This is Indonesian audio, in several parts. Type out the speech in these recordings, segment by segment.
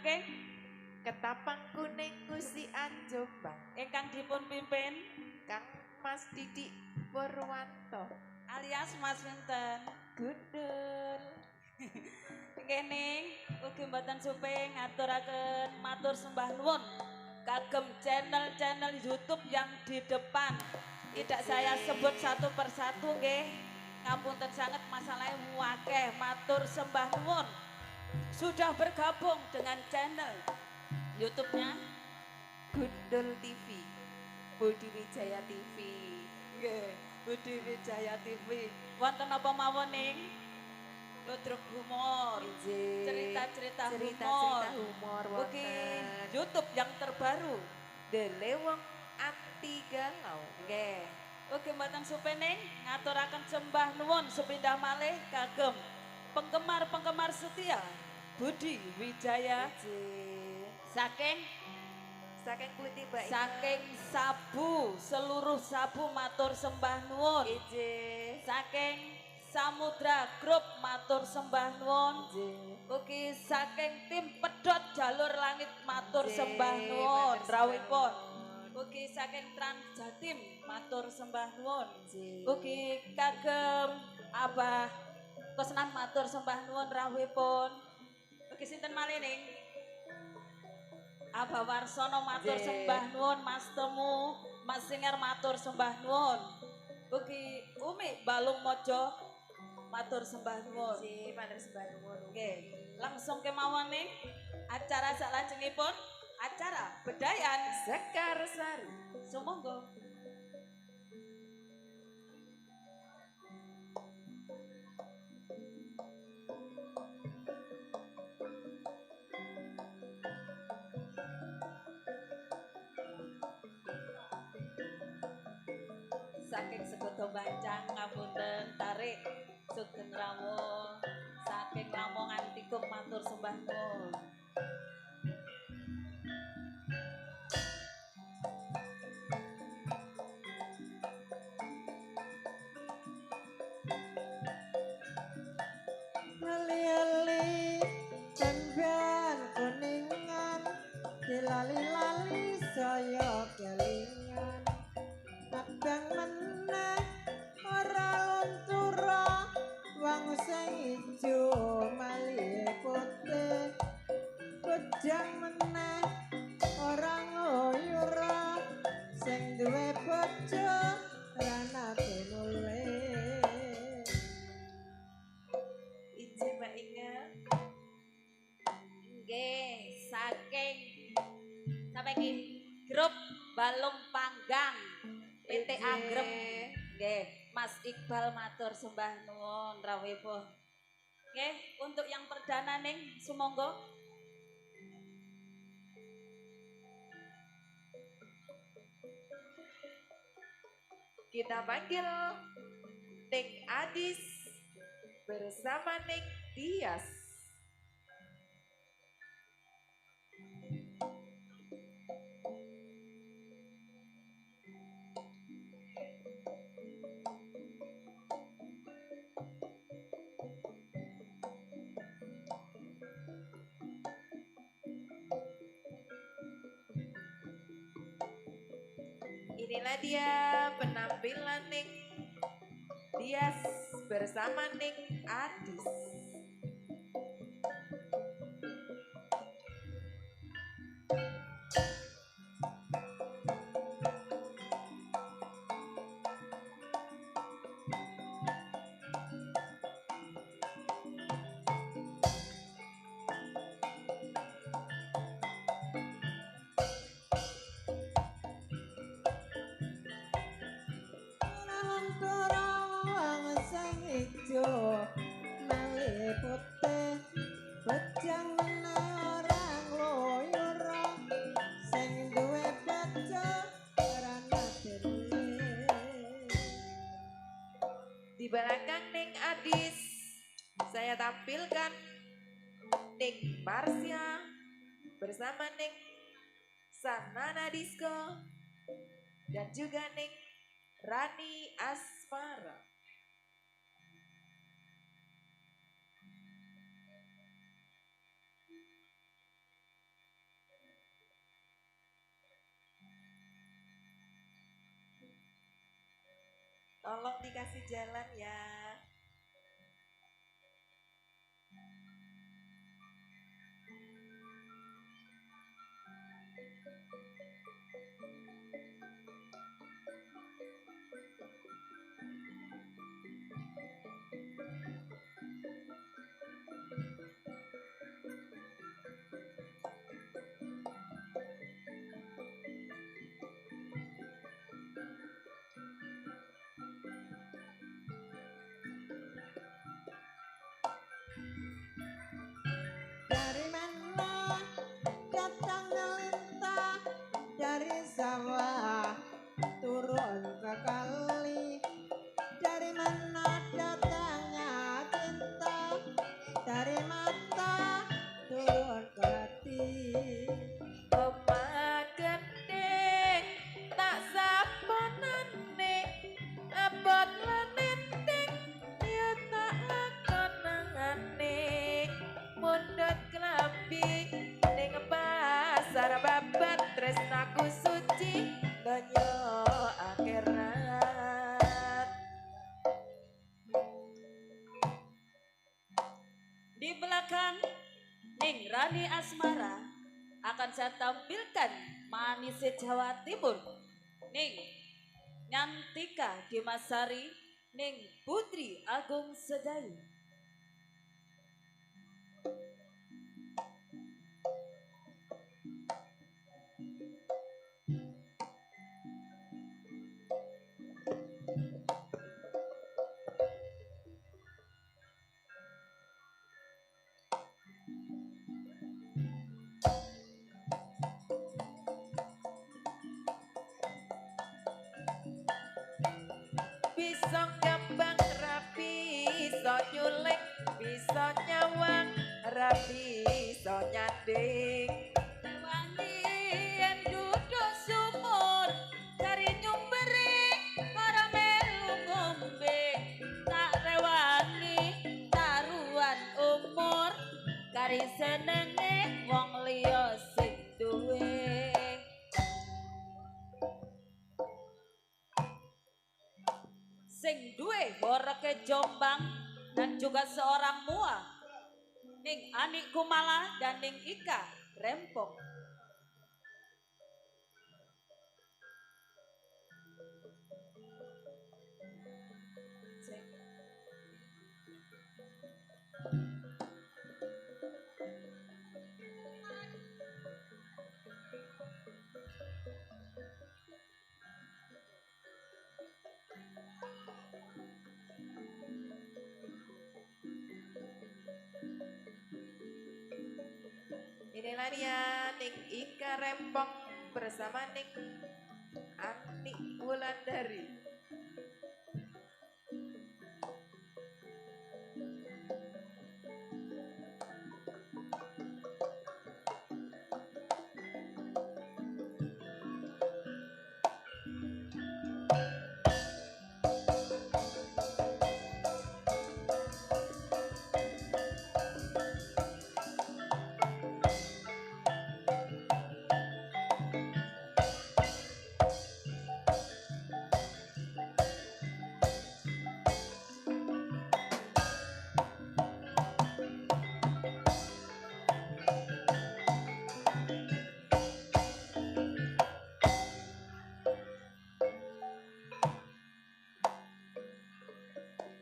saking Ketapang Kuning Kusian Jombang ingkang dipun pimpin Kang Mas Didik Purwanto alias Mas Winten Gundul. Kening ugi mboten suping ngaturaken matur sembah nuwun kagem channel-channel YouTube yang di depan. Tidak saya sebut satu persatu nggih. Ngapunten sangat masalahnya wakeh matur sembah nuwun. Sudah bergabung dengan channel YouTube-nya Gundul TV, Budi Wijaya TV. nggih, Budi Wijaya TV. Wonten apa mawon ning Ludruk humor, cerita-cerita humor Ugi wonten YouTube yang terbaru The Leweng Anti Galau. nggih. Ugi mboten supening ngaturaken sembah nuwun sepindah malih kagem penggemar-penggemar setia Budi Wijaya saking pundi Mbak Ina? saking sabu seluruh sabu matur sembah nuwun. Saking Samudra Group matur sembah nuwun. Ugi saking tim pedot jalur langit matur sembah nuwun rawuhipun. Ugi saking Trans Jatim matur sembah nuwun. Ugi kagem Abah Kusnan matur sembah nuwun rawuhipun. Ugi sinten malih ning Abah Warsono matur sembah nuwun, Mas Temu, Mas Singer matur sembah nuwun. Ugi Umi Balung Mojo matur sembah nuwun. Matur sembah nuwun. Nggih, langsung kemawon ning acara salajengipun, acara Bedayan Sekar Sari. Sumangga. Saking Segodo Bancang ngapunten tarik Sugeng Rawo saking Lamongan Tikum matur sembah nuwun. Lali-lali tembian kuningan dilali-lali saya kelingan abang meneh ora luntura wong sing ijo malih putih bejang meneh ora ngoyura sing duwe bojo ranate mulih. Ije Mbak Inga. Nggih, saking sampai iki grup Balung Panggang PT Agrem. Nggih, Mas Iqbal matur sembah nuwun rawuhipun. Nggih, untuk yang perdana ning sumangga. Kita panggil Ning Adis bersama Ning Dias. Inilah dia penampilan Ning Dias bersama Ning Adis. Malih putih bejang meneh orang loyora sing duwe bojo ora nate mulih. Di belakang Ning Adis saya tampilkan Ning Marsya bersama Ning Sanana Disco dan juga Ning Rani Asmara. Tolong dikasih jalan ya. Dari mana datangnya lintah dari sawah turun ke kali. Dari mana datangnya cinta dari mata turun ke hati. Omah gede tak saponane abot lenenting ya tak lakonane mundut klambi ning pasar babat tresnaku suci banyo akhirat. Di belakang Ning Rani Asmara akan saya tampilkan manis Jawa Timur. Ning Nyantika Dimasari, Ning Putri Agung Sedayu. Bisa gambang rapi bisa nyulik bisa nyawang rapi bisa nyanding Wangi yen duduk sumur kari nyumberi para melu ngombe tak rewangi taruhan umur kari senenge wong liya sing duwe. Sing duwe boreke Jombang dan juga seorang mua Ning Ani Kumala dan Ning Ika Rempong. Inilah dia Ning Ika Rempong bersama Ning Ani Wulandari.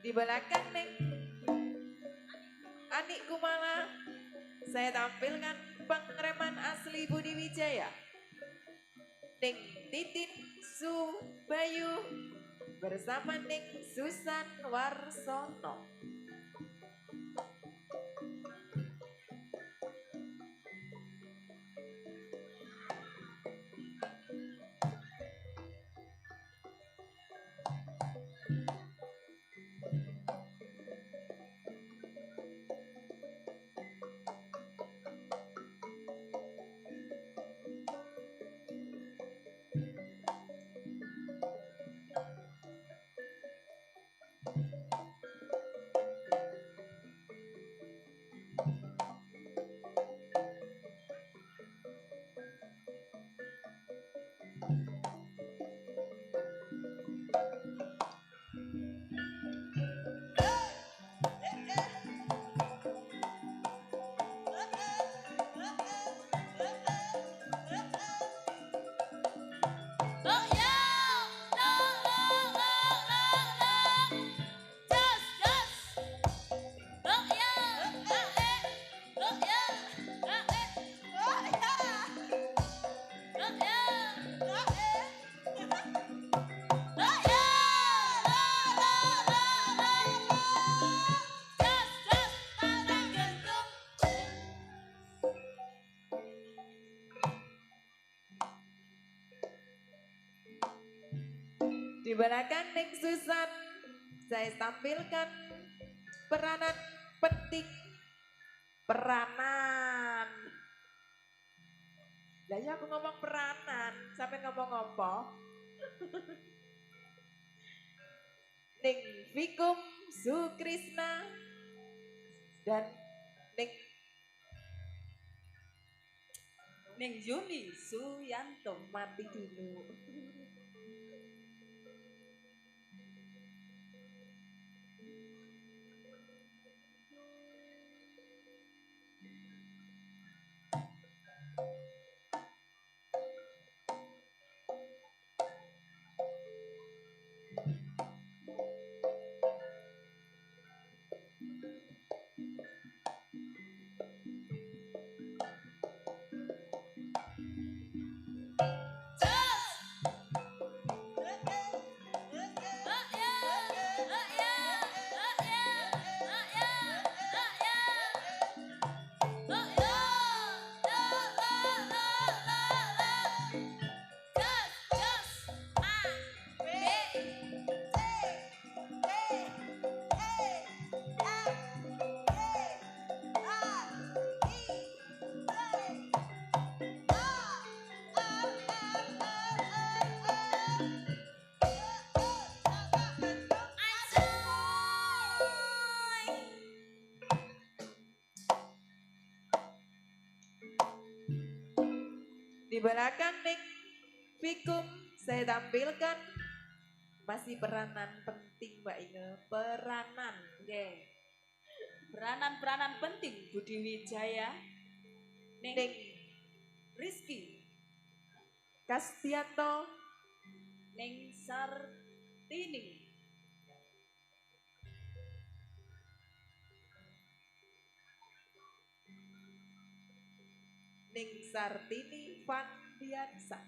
Di belakang Ning Ani Kumala saya tampilkan pengereman asli Budi Wijaya. Ning Titin Subayu bersama Ning Susan Warsono. Dibalakan Neng Susan, saya tampilkan peranan penting. Peranan. Lah ya aku ngomong peranan, sampai ngomong apa? Neng Vikum Sukrisna dan Ning Yuni Suyanto. mati dulu. Di belakang Neng Vikum saya tampilkan masih peranan penting Mbak Inge, peranan. Nggih. Peranan-peranan penting Budi Wijaya. Ning Neng Rizky, Kastianto, Ning Sartini, Neng Sartini Fandiansa.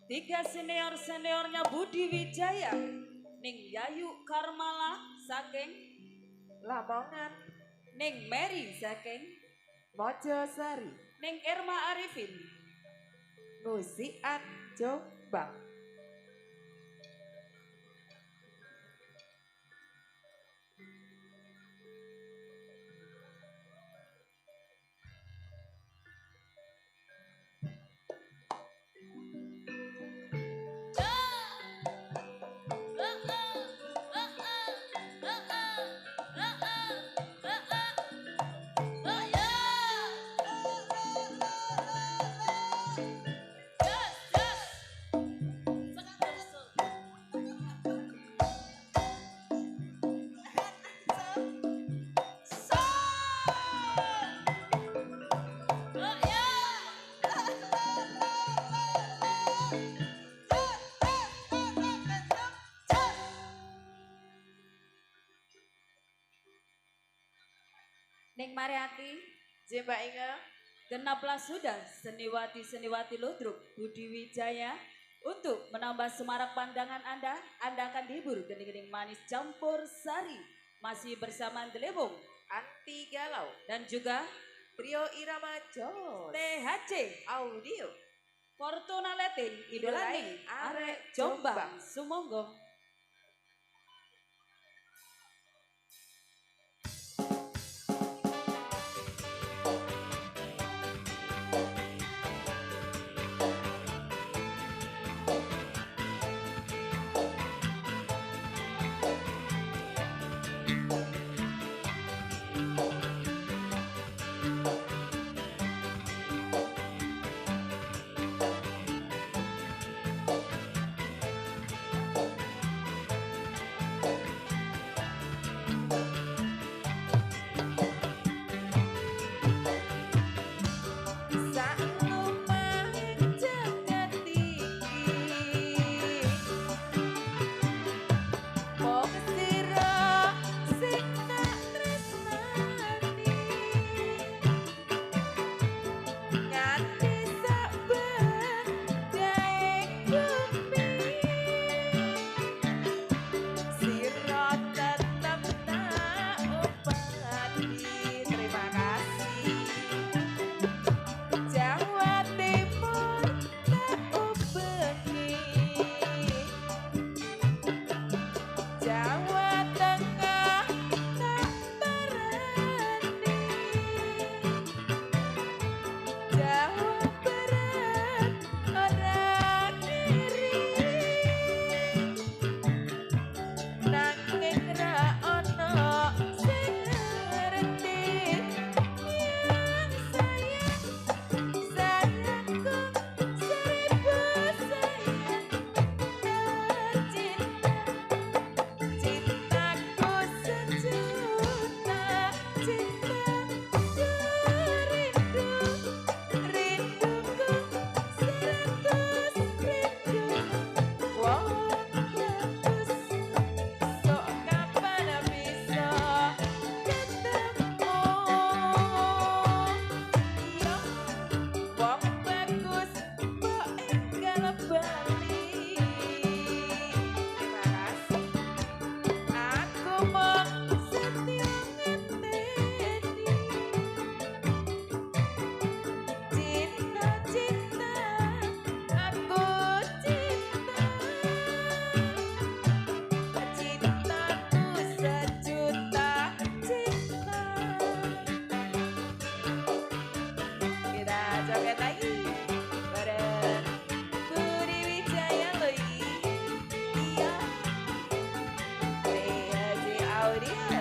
tiga senior-seniornya Budi Wijaya. Ning Yayu Karmala saking Lamongan, Ning Mary saking Mojosari, Ning Irma Arifin, Musian Jombang. Ning Mariati, Je Mbak Inge, genaplah sudah seniwati-seniwati ludruk Budi Wijaya. Untuk menambah semarak pandangan Anda akan dihibur gening-gening manis campur sari. Masih bersama Delebong Anti Galau, dan juga Trio Irama Jos, THC Audio, Fortuna Letin Idolani Arek Jombang Sumonggo. Iya.